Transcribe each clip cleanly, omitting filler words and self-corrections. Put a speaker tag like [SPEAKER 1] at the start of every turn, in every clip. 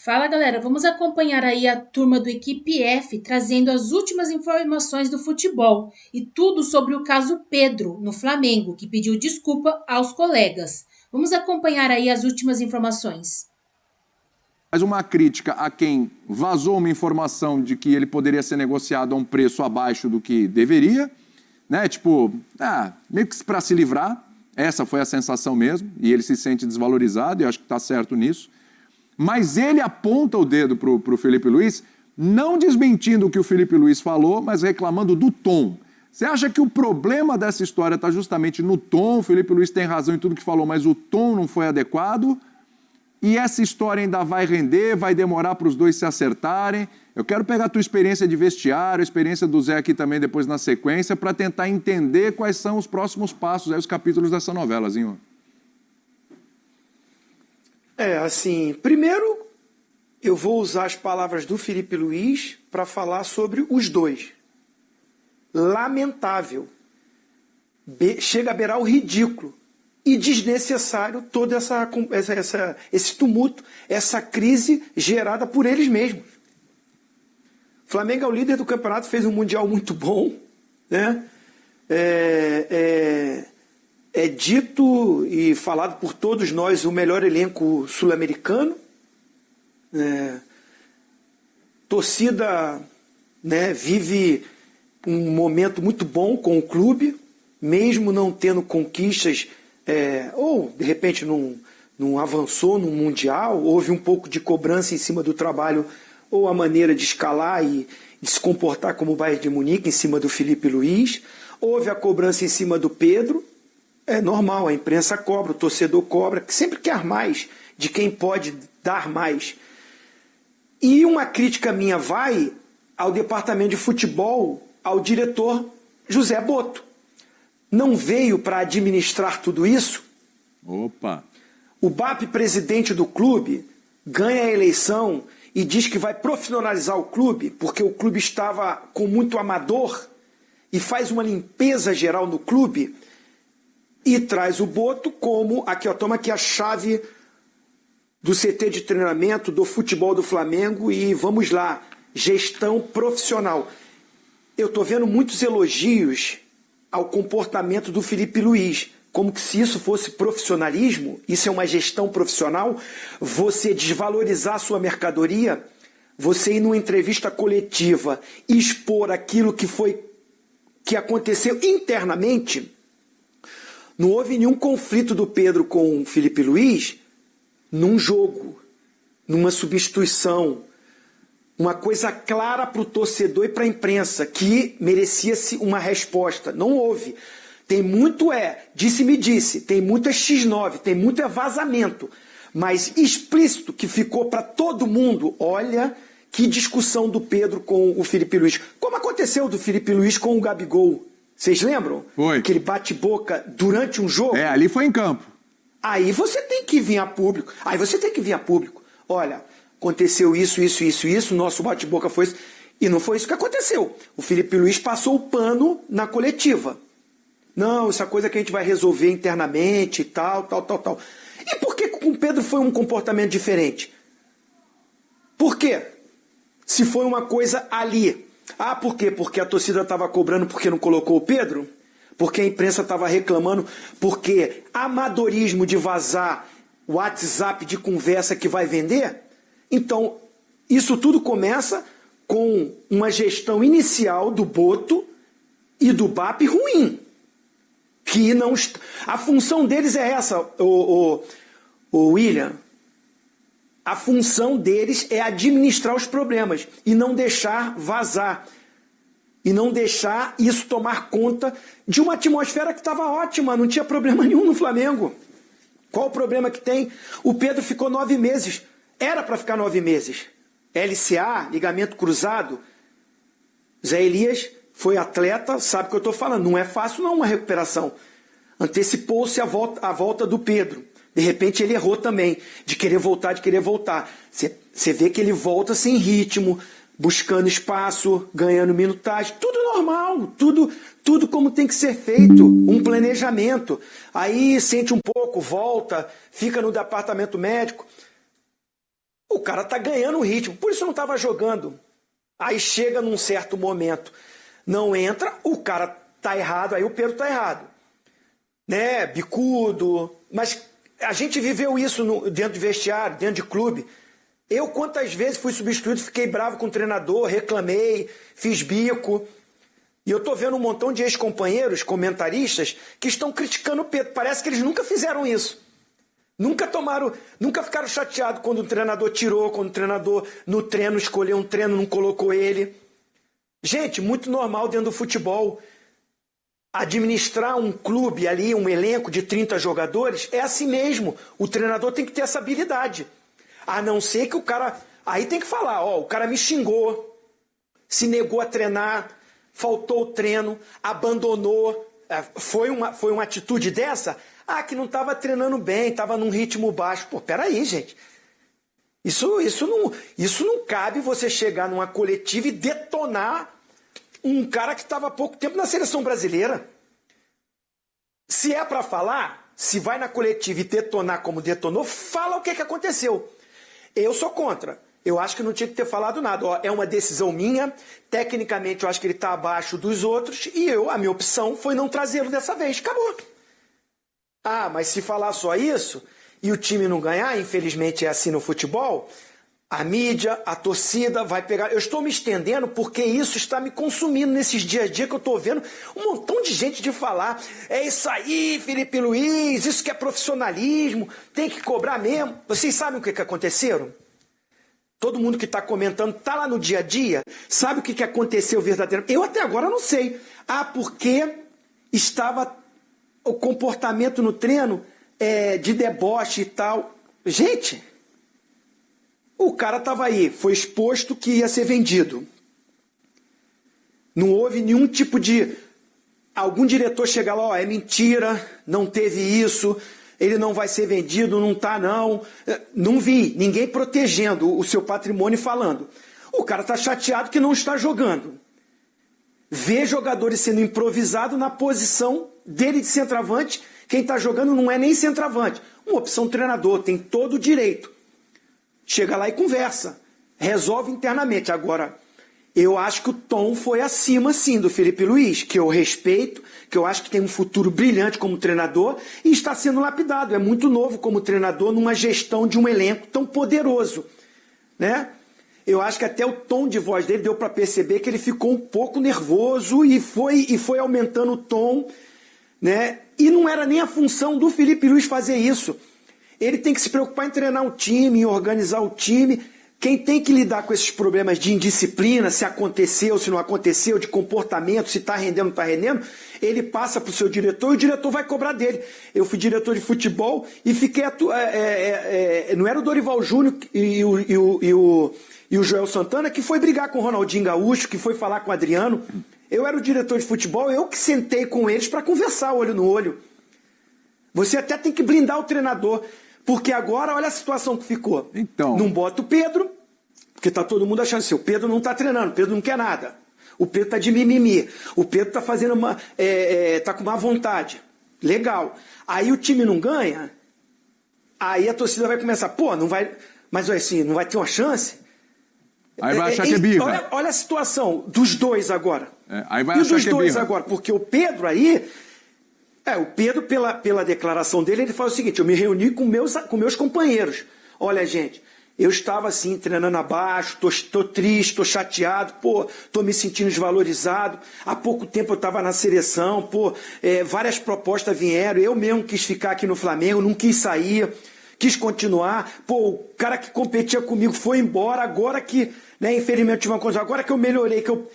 [SPEAKER 1] Fala galera, vamos acompanhar aí a turma do Equipe F trazendo as últimas informações do futebol e tudo sobre o caso Pedro no Flamengo, que pediu desculpa aos colegas. Vamos acompanhar aí as últimas informações.
[SPEAKER 2] Mas uma crítica a quem vazou uma informação de que ele poderia ser negociado a um preço abaixo do que deveria, né? Meio que para se livrar, essa foi a sensação mesmo, e ele se sente desvalorizado, e eu acho que está certo nisso. Mas ele aponta o dedo para o Felipe Luiz, não desmentindo o que o Felipe Luiz falou, mas reclamando do tom. Você acha que o problema dessa história está justamente no tom? O Felipe Luiz tem razão em tudo que falou, mas o tom não foi adequado? E essa história ainda vai render, vai demorar para os dois se acertarem? Eu quero pegar a tua experiência de vestiário, a experiência do Zé aqui também depois na sequência, para tentar entender quais são os próximos passos, aí, os capítulos dessa novela, Zinho.
[SPEAKER 3] Primeiro eu vou usar as palavras do Felipe Luiz para falar sobre os dois. Lamentável. Chega a beirar o ridículo e desnecessário todo esse tumulto, essa crise gerada por eles mesmos. O Flamengo é o líder do campeonato, fez um Mundial muito bom, né? É dito e falado por todos nós o melhor elenco sul-americano. Torcida, né, vive um momento muito bom com o clube, mesmo não tendo conquistas, ou de repente não avançou no Mundial, houve um pouco de cobrança em cima do trabalho ou a maneira de escalar e de se comportar como o Bayern de Munique em cima do Felipe Luiz, houve a cobrança em cima do Pedro. É normal, a imprensa cobra, o torcedor cobra, que sempre quer mais de quem pode dar mais. E uma crítica minha vai ao departamento de futebol, ao diretor José Boto. Não veio para administrar tudo isso?
[SPEAKER 2] Opa!
[SPEAKER 3] O BAP, presidente do clube, ganha a eleição e diz que vai profissionalizar o clube, porque o clube estava com muito amador, e faz uma limpeza geral no clube, e traz o Boto como, aqui ó, toma aqui a chave do CT de treinamento, do futebol do Flamengo, e vamos lá, gestão profissional. Eu estou vendo muitos elogios ao comportamento do Felipe Luiz, como que se isso fosse profissionalismo, isso é uma gestão profissional, você desvalorizar a sua mercadoria, você ir numa entrevista coletiva e expor aquilo que aconteceu internamente. Não houve nenhum conflito do Pedro com o Felipe Luiz num jogo, numa substituição, uma coisa clara para o torcedor e para a imprensa, que merecia-se uma resposta. Não houve. Tem muito disse-me disse, tem muito X9, tem muito vazamento, mas explícito que ficou para todo mundo. Olha que discussão do Pedro com o Felipe Luiz. Como aconteceu do Felipe Luiz com o Gabigol. Vocês lembram?
[SPEAKER 2] Foi.
[SPEAKER 3] Aquele bate-boca durante um jogo?
[SPEAKER 2] Ali foi em campo.
[SPEAKER 3] Aí você tem que vir a público. Olha, aconteceu isso, nosso bate-boca foi isso. E não foi isso que aconteceu. O Felipe Luiz passou o pano na coletiva. Não, essa coisa que a gente vai resolver internamente e tal. E por que com o Pedro foi um comportamento diferente? Por quê? Se foi uma coisa ali. Por quê? Porque a torcida estava cobrando porque não colocou o Pedro? Porque a imprensa estava reclamando? Porque amadorismo de vazar WhatsApp de conversa que vai vender? Então, isso tudo começa com uma gestão inicial do Boto e do BAP ruim. Que não... A função deles é essa, o William. A função deles é administrar os problemas e não deixar vazar. E não deixar isso tomar conta de uma atmosfera que estava ótima, não tinha problema nenhum no Flamengo. Qual o problema que tem? O Pedro ficou 9 meses. Era para ficar 9 meses. LCA, ligamento cruzado. Zé Elias foi atleta, sabe o que eu estou falando. Não é fácil não uma recuperação. Antecipou-se a volta do Pedro. De repente ele errou também, de querer voltar. Você vê que ele volta sem ritmo, buscando espaço, ganhando minutagem, tudo normal, tudo como tem que ser feito, um planejamento. Aí sente um pouco, volta, fica no departamento médico. O cara tá ganhando o ritmo, por isso não tava jogando. Aí chega num certo momento, não entra, o cara tá errado, aí o Pedro tá errado. Né, bicudo, mas a gente viveu isso dentro de vestiário, dentro de clube. Eu quantas vezes fui substituído, fiquei bravo com o treinador, reclamei, fiz bico. E eu tô vendo um montão de ex-companheiros, comentaristas, que estão criticando o Pedro. Parece que eles nunca fizeram isso. Nunca ficaram chateados quando o treinador tirou, quando o treinador no treino escolheu um treino, não colocou ele. Gente, muito normal dentro do futebol. Administrar um clube ali, um elenco de 30 jogadores, é assim mesmo. O treinador tem que ter essa habilidade. A não ser que o cara... Aí tem que falar, ó, o cara me xingou, se negou a treinar, faltou o treino, abandonou. Foi uma atitude dessa? Que não estava treinando bem, estava num ritmo baixo. Pô, peraí, gente. Isso não cabe você chegar numa coletiva e detonar um cara que estava há pouco tempo na seleção brasileira. Se é para falar, se vai na coletiva e detonar como detonou, fala o que aconteceu. Eu sou contra. Eu acho que não tinha que ter falado nada. Ó, é uma decisão minha, tecnicamente eu acho que ele está abaixo dos outros, e a minha opção foi não trazê-lo dessa vez. Acabou. Mas se falar só isso, e o time não ganhar, infelizmente é assim no futebol, a mídia, a torcida vai pegar... Eu estou me estendendo porque isso está me consumindo nesses dias a dia que eu estou vendo um montão de gente de falar. É isso aí, Felipe Luiz, isso que é profissionalismo, tem que cobrar mesmo. Vocês sabem o que aconteceram? Todo mundo que está comentando está lá no dia a dia, sabe o que aconteceu verdadeiramente? Eu até agora não sei. Porque estava o comportamento no treino de deboche e tal. Gente, o cara estava aí, foi exposto que ia ser vendido. Não houve nenhum tipo de... Algum diretor chegar lá, é mentira, não teve isso... Ele não vai ser vendido, não tá não. Não vi ninguém protegendo o seu patrimônio falando. O cara tá chateado que não está jogando. Vê jogadores sendo improvisados na posição dele de centroavante. Quem tá jogando não é nem centroavante. Uma opção treinador, tem todo o direito. Chega lá e conversa. Resolve internamente. Agora, eu acho que o tom foi acima, sim, do Felipe Luiz, que eu respeito, que eu acho que tem um futuro brilhante como treinador e está sendo lapidado. É muito novo como treinador numa gestão de um elenco tão poderoso, né? Eu acho que até o tom de voz dele deu para perceber que ele ficou um pouco nervoso e foi aumentando o tom, né? E não era nem a função do Felipe Luiz fazer isso. Ele tem que se preocupar em treinar o time, em organizar o time. Quem tem que lidar com esses problemas de indisciplina, se aconteceu, se não aconteceu, de comportamento, se está rendendo, não está rendendo, ele passa para o seu diretor e o diretor vai cobrar dele. Eu fui diretor de futebol e fiquei... não era o Dorival Júnior e o Joel Santana que foi brigar com o Ronaldinho Gaúcho, que foi falar com o Adriano. Eu era o diretor de futebol, eu que sentei com eles para conversar olho no olho. Você até tem que blindar o treinador. Porque agora, olha a situação que ficou.
[SPEAKER 2] Então...
[SPEAKER 3] Não bota o Pedro, porque tá todo mundo achando assim, o Pedro não tá treinando, o Pedro não quer nada. O Pedro tá de mimimi. O Pedro tá fazendo tá com má vontade. Legal. Aí o time não ganha, aí a torcida vai começar, não vai... Mas assim, não vai ter uma chance?
[SPEAKER 2] Aí vai achar que é birra.
[SPEAKER 3] Olha a situação dos dois agora.
[SPEAKER 2] Aí vai achar que é birra. E dos dois
[SPEAKER 3] agora, porque o Pedro aí... o Pedro, pela declaração dele, ele fala o seguinte, eu me reuni com meus companheiros. Olha, gente, eu estava assim, treinando abaixo, tô triste, tô chateado, tô me sentindo desvalorizado. Há pouco tempo eu estava na seleção, várias propostas vieram, eu mesmo quis ficar aqui no Flamengo, não quis sair, quis continuar. O cara que competia comigo foi embora, agora que, infelizmente tive uma coisa, agora que eu melhorei, que eu...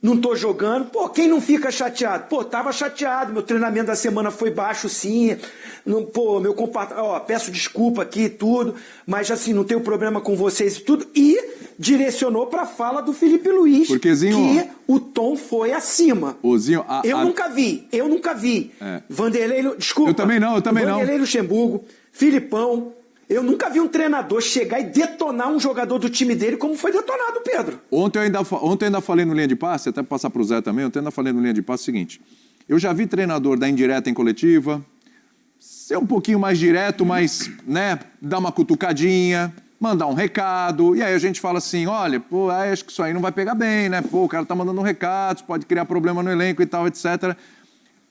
[SPEAKER 3] não tô jogando, quem não fica chateado? Tava chateado, meu treinamento da semana foi baixo sim, meu comportamento, peço desculpa aqui e tudo, mas assim, não tenho problema com vocês e tudo, e direcionou pra fala do Felipe Luiz,
[SPEAKER 2] porque, Zinho,
[SPEAKER 3] que o tom foi acima.
[SPEAKER 2] Zinho,
[SPEAKER 3] eu nunca vi. Vanderlei, desculpa.
[SPEAKER 2] Eu também não.
[SPEAKER 3] Vanderlei Luxemburgo, Filipão, eu nunca vi um treinador chegar e detonar um jogador do time dele como foi detonado, Pedro.
[SPEAKER 2] Ontem eu ainda falei no Linha de Passe, até passar para o Zé também, ontem eu ainda falei no Linha de Passe o seguinte, eu já vi treinador dar indireta em coletiva, ser um pouquinho mais direto, mas, dar uma cutucadinha, mandar um recado, e aí a gente fala assim, olha, pô, acho que isso aí não vai pegar bem, né? Pô, o cara tá mandando um recado, pode criar problema no elenco e tal, etc.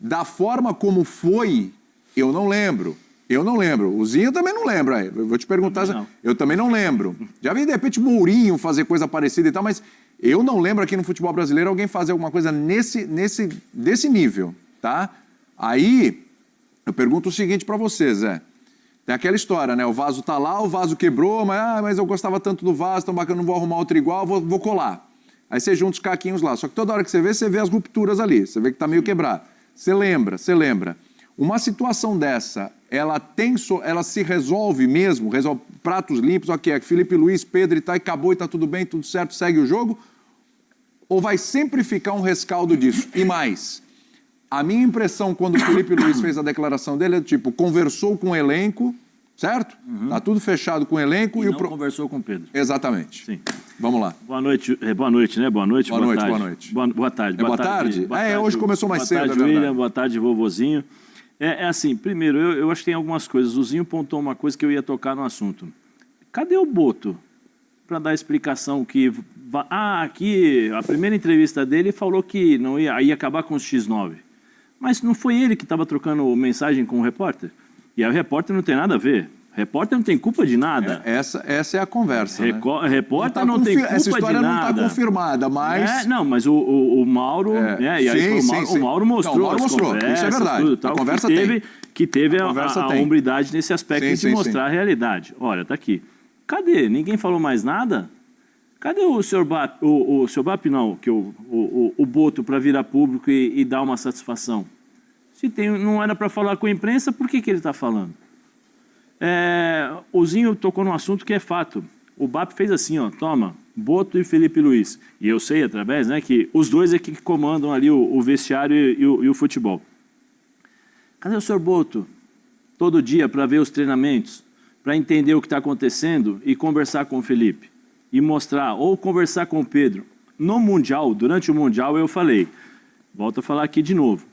[SPEAKER 2] Da forma como foi, eu não lembro. Eu não lembro. O Zinho também não lembra. Aí. Eu vou te perguntar. Não. Eu também não lembro. Já vi, de repente, Mourinho fazer coisa parecida e tal, mas eu não lembro aqui no futebol brasileiro alguém fazer alguma coisa desse nível, tá? Aí, eu pergunto o seguinte pra você, Zé. Tem aquela história, né? O vaso tá lá, o vaso quebrou, mas eu gostava tanto do vaso, tão bacana, não vou arrumar outro igual, vou colar. Aí você junta os caquinhos lá. Só que toda hora que você vê as rupturas ali. Você vê que tá meio quebrado. Você lembra. Uma situação dessa, ela se resolve mesmo, resolve pratos limpos, ok, Felipe Luiz, Pedro e tal, e acabou e tá tudo bem, tudo certo, segue o jogo? Ou vai sempre ficar um rescaldo disso? E mais, a minha impressão quando o Felipe Luiz fez a declaração dele é tipo, conversou com o elenco, certo? Tá tudo fechado com o elenco.
[SPEAKER 4] E não conversou com o Pedro.
[SPEAKER 2] Exatamente.
[SPEAKER 4] Sim.
[SPEAKER 2] Vamos lá.
[SPEAKER 4] Boa noite, né? Boa noite, boa tarde.
[SPEAKER 2] Boa noite.
[SPEAKER 4] Boa tarde.
[SPEAKER 2] Boa tarde? Hoje começou mais cedo,
[SPEAKER 4] Boa tarde, William. Boa tarde, vovozinho. É assim, primeiro, eu acho que tem algumas coisas. O Zinho pontou uma coisa que eu ia tocar no assunto. Cadê o Boto? Para dar a explicação que... aqui, a primeira entrevista dele falou que não ia acabar com os X9. Mas não foi ele que estava trocando mensagem com o repórter? E aí o repórter não tem nada a ver. Repórter não tem culpa de nada.
[SPEAKER 2] Essa é a conversa, né?
[SPEAKER 4] Repórter não tem culpa de nada.
[SPEAKER 2] Essa história não está confirmada, mas...
[SPEAKER 4] não, mas o Mauro... E aí o Mauro mostrou.
[SPEAKER 2] Não, o Mauro mostrou, isso é verdade.
[SPEAKER 4] Tudo, tal,
[SPEAKER 2] a conversa
[SPEAKER 4] que teve a hombridade nesse aspecto de mostrar a realidade. Olha, tá aqui. Cadê? Ninguém falou mais nada? Cadê o senhor Bap? O senhor Bap não, que o Boto para virar público e dar uma satisfação. Se não era para falar com a imprensa, por que ele está falando? O Zinho tocou num assunto que é fato. O BAP fez assim, ó, toma, Boto e Felipe Luiz. E eu sei, através, né, que os dois é que comandam ali o vestiário e o futebol. Cadê o senhor Boto? Todo dia para ver os treinamentos, para entender o que está acontecendo e conversar com o Felipe. E mostrar, ou conversar com o Pedro. No Mundial, durante o Mundial, eu falei, volto a falar aqui de novo,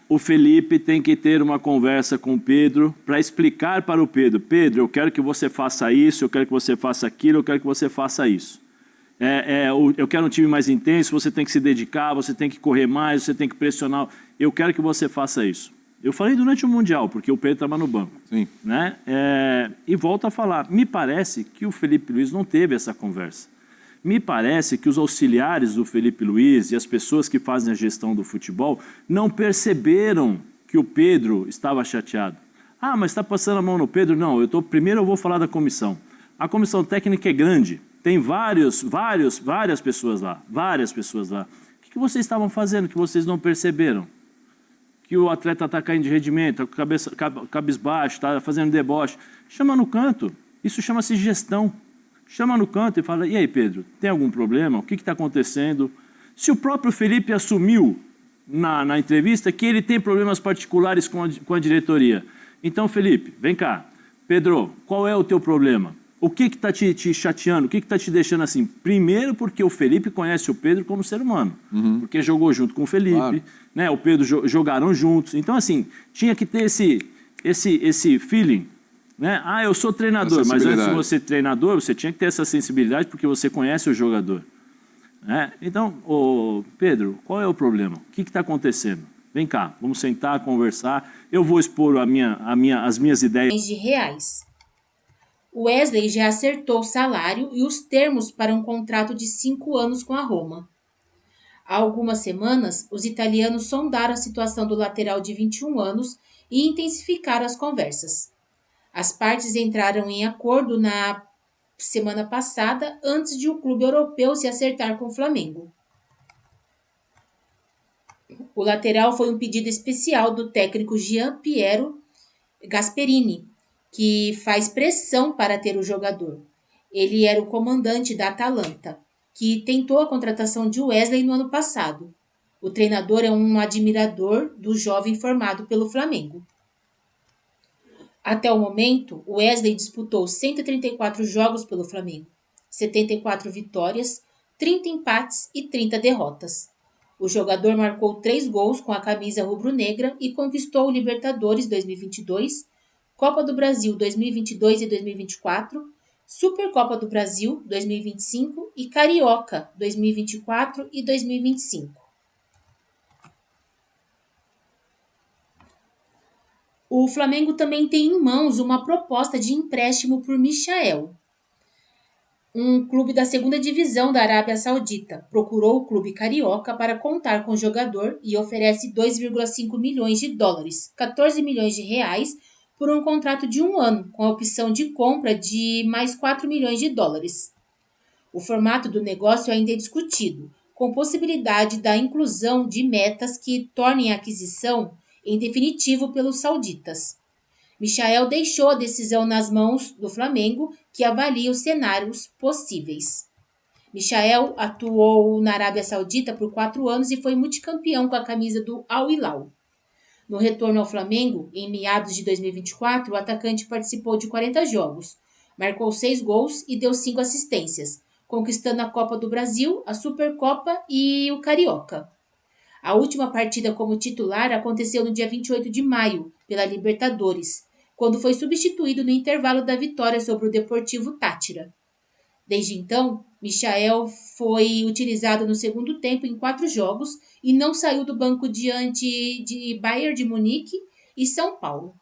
[SPEAKER 4] o Felipe tem que ter uma conversa com o Pedro para explicar para o Pedro, Pedro, eu quero que você faça isso, eu quero que você faça aquilo, eu quero que você faça isso. Eu quero um time mais intenso, você tem que se dedicar, você tem que correr mais, você tem que pressionar, eu quero que você faça isso. Eu falei durante o Mundial, porque o Pedro estava no banco.
[SPEAKER 2] Sim.
[SPEAKER 4] Né? E volto a falar, me parece que o Felipe Luiz não teve essa conversa. Me parece que os auxiliares do Felipe Luiz e as pessoas que fazem a gestão do futebol não perceberam que o Pedro estava chateado. Mas está passando a mão no Pedro? Não, primeiro eu vou falar da comissão. A comissão técnica é grande, tem várias pessoas lá, O que vocês estavam fazendo que vocês não perceberam? Que o atleta está caindo de rendimento, cabisbaixo, está fazendo deboche. Chama no canto, isso chama-se gestão. Chama no canto e fala, e aí Pedro, tem algum problema? O que está acontecendo? Se o próprio Felipe assumiu na entrevista que ele tem problemas particulares com a diretoria. Então, Felipe, vem cá. Pedro, qual é o teu problema? O que está te chateando? O que está te deixando assim? Primeiro porque o Felipe conhece o Pedro como ser humano. Porque jogou junto com o Felipe, claro. Né? O Pedro jogaram juntos. Então, assim, tinha que ter esse feeling. Né? Eu sou treinador, mas antes de você ser treinador, você tinha que ter essa sensibilidade porque você conhece o jogador. Né? Então, Pedro, qual é o problema? O que está acontecendo? Vem cá, vamos sentar, conversar. Eu vou expor as minhas ideias.
[SPEAKER 1] De reais. O Wesley já acertou o salário e os termos para um contrato de 5 anos com a Roma. Há algumas semanas, os italianos sondaram a situação do lateral de 21 anos e intensificaram as conversas. As partes entraram em acordo na semana passada, antes de o clube europeu se acertar com o Flamengo. O lateral foi um pedido especial do técnico Gian Piero Gasperini, que faz pressão para ter o jogador. Ele era o comandante da Atalanta, que tentou a contratação de Wesley no ano passado. O treinador é um admirador do jovem formado pelo Flamengo. Até o momento, o Wesley disputou 134 jogos pelo Flamengo, 74 vitórias, 30 empates e 30 derrotas. O jogador marcou 3 gols com a camisa rubro-negra e conquistou o Libertadores 2022, Copa do Brasil 2022 e 2024 Supercopa do Brasil 2025 e Carioca 2024 e 2025. O Flamengo também tem em mãos uma proposta de empréstimo por Michael. Um clube da segunda divisão da Arábia Saudita procurou o clube carioca para contar com o jogador e oferece 2,5 milhões de dólares, 14 milhões de reais, por um contrato de 1 ano, com a opção de compra de mais 4 milhões de dólares. O formato do negócio ainda é discutido, com possibilidade da inclusão de metas que tornem a aquisição em definitivo pelos sauditas. Michael deixou a decisão nas mãos do Flamengo, que avalia os cenários possíveis. Michael atuou na Arábia Saudita por 4 anos e foi multicampeão com a camisa do Al Hilal. No retorno ao Flamengo, em meados de 2024, o atacante participou de 40 jogos, marcou 6 gols e deu 5 assistências, conquistando a Copa do Brasil, a Supercopa e o Carioca. A última partida como titular aconteceu no dia 28 de maio, pela Libertadores, quando foi substituído no intervalo da vitória sobre o Deportivo Táchira. Desde então, Michael foi utilizado no segundo tempo em 4 jogos e não saiu do banco diante de Bayern de Munique e São Paulo.